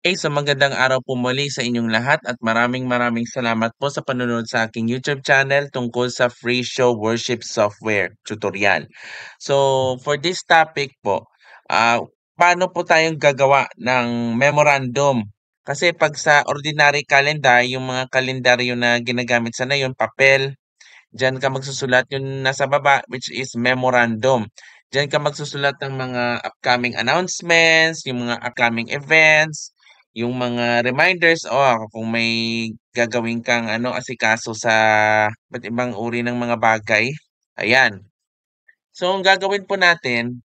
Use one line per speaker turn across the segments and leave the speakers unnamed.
So magandang araw po muli sa inyong lahat at maraming salamat po sa panonood sa aking YouTube channel tungkol sa free show worship software tutorial. So for this topic po, paano po tayong gagawa ng memorandum? Kasi 'pag sa ordinary calendar, yung mga kalendaryo na ginagamit sa ngayon, papel, diyan ka magsusulat yung nasa baba which is memorandum. Diyan ka magsusulat ng mga upcoming announcements, yung mga upcoming events, yung mga reminders o kung may gagawin kang asikaso sa iba't ibang uri ng mga bagay, ayan. So ang gagawin po natin,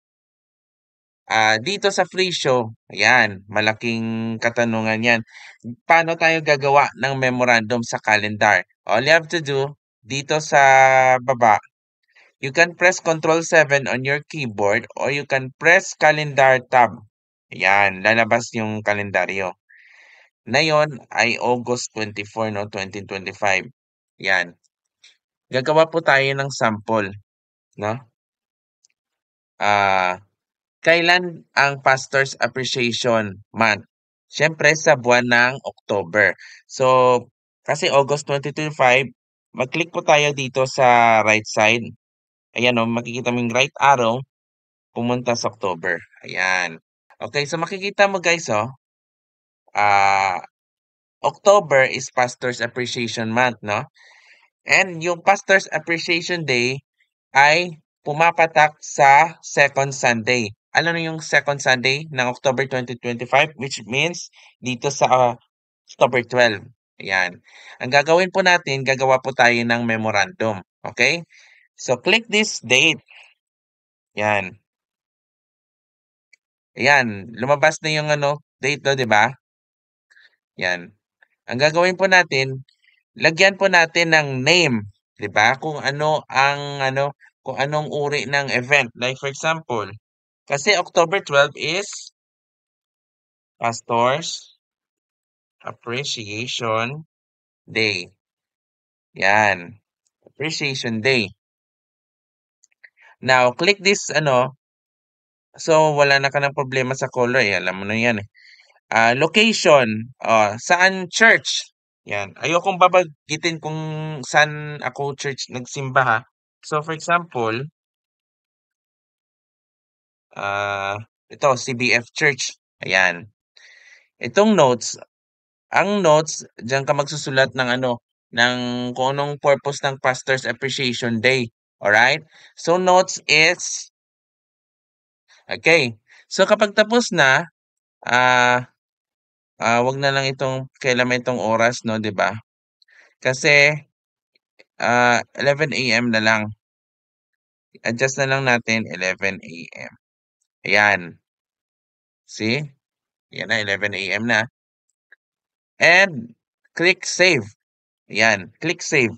dito sa free show, ayan, malaking katanungan 'yan. Paano tayo gagawa ng memorandum sa calendar? All you have to do, dito sa baba, you can press Control 7 on your keyboard or you can press Calendar tab. Ayan, lalabas yung kalendaryo. Ngayon ay August 24, no, 2025. Yan. Gagawa po tayo ng sample, no? Ah, kailan ang Pastor's Appreciation Month? Siyempre sa buwan ng October. So, kasi August 2025, mag-click po tayo dito sa right side. Ayan, oh, makikita mo yung right arrow, pumunta sa October. Ayan. Okay, so makikita mo guys, oh, ah, October is Pastor's Appreciation Month, no? And yung Pastor's Appreciation Day ay pumapatak sa second Sunday. Ano na yung second Sunday ng October 2025? Which means dito sa October 12. Ayan. Ang gagawin po natin, gagawa po tayo ng memorandum. Okay? So click this date. Yan. Ayan, lumabas na yung date 'no, 'di ba? Yan. Ang gagawin po natin, lagyan po natin ng name, 'di ba? Kung anong uri ng event. Like for example, kasi October 12 is Pastor's Appreciation Day. Yan, Appreciation Day. Now, click this so wala na ka ng problema sa color, eh, alam mo na 'yan, eh. Location, saan church? 'Yan, ayokong babanggitin kung saan ako church nagsimba, ha. So for example, ah, ito CBF Church, ayan. Itong notes, ang notes diyan ka magsusulat ng ng kung anong purpose ng Pastor's Appreciation Day, alright? So notes is okay. So kapag tapos na, ah, 'wag na lang itong kailaman itong oras 'no, 'di ba? Kasi 11 AM na lang. Adjust na lang natin 11 AM. Ayan, see? Ayan na 11 AM na. And click save. Ayan, click save.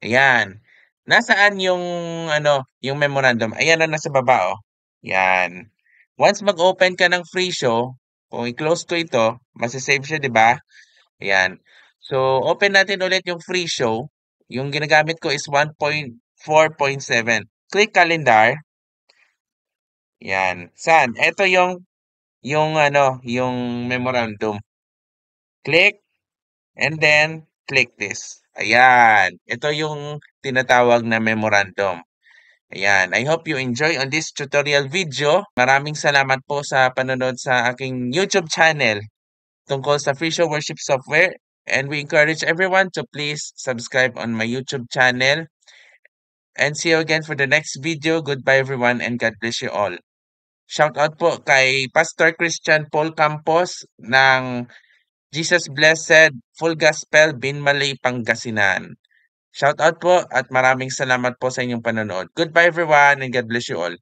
Ayan. Nasaan yung yung memorandum? Ayan na nasa baba, oh. Ayan. Once mag-open ka ng free show, kung i-close ko ito, mase-save siya, 'di ba? Ayan. So, open natin ulit yung free show. Yung ginagamit ko is 1.4.7. Click calendar. Yan. Saan? Ito yung memorandum. Click and then click this. Ayan. Ito yung tinatawag na memorandum. Ayan. I hope you enjoy on this tutorial video. Maraming salamat po sa panonood sa aking YouTube channel tungkol sa free show worship software. And we encourage everyone to please subscribe on my YouTube channel. And see you again for the next video. Goodbye everyone and God bless you all. Shoutout po kay Pastor Christian Paul Campos ng Jesus Blessed Full Gospel Binmalay, Pangasinan. Shoutout po at maraming salamat po sa inyong panonood. Goodbye everyone and God bless you all.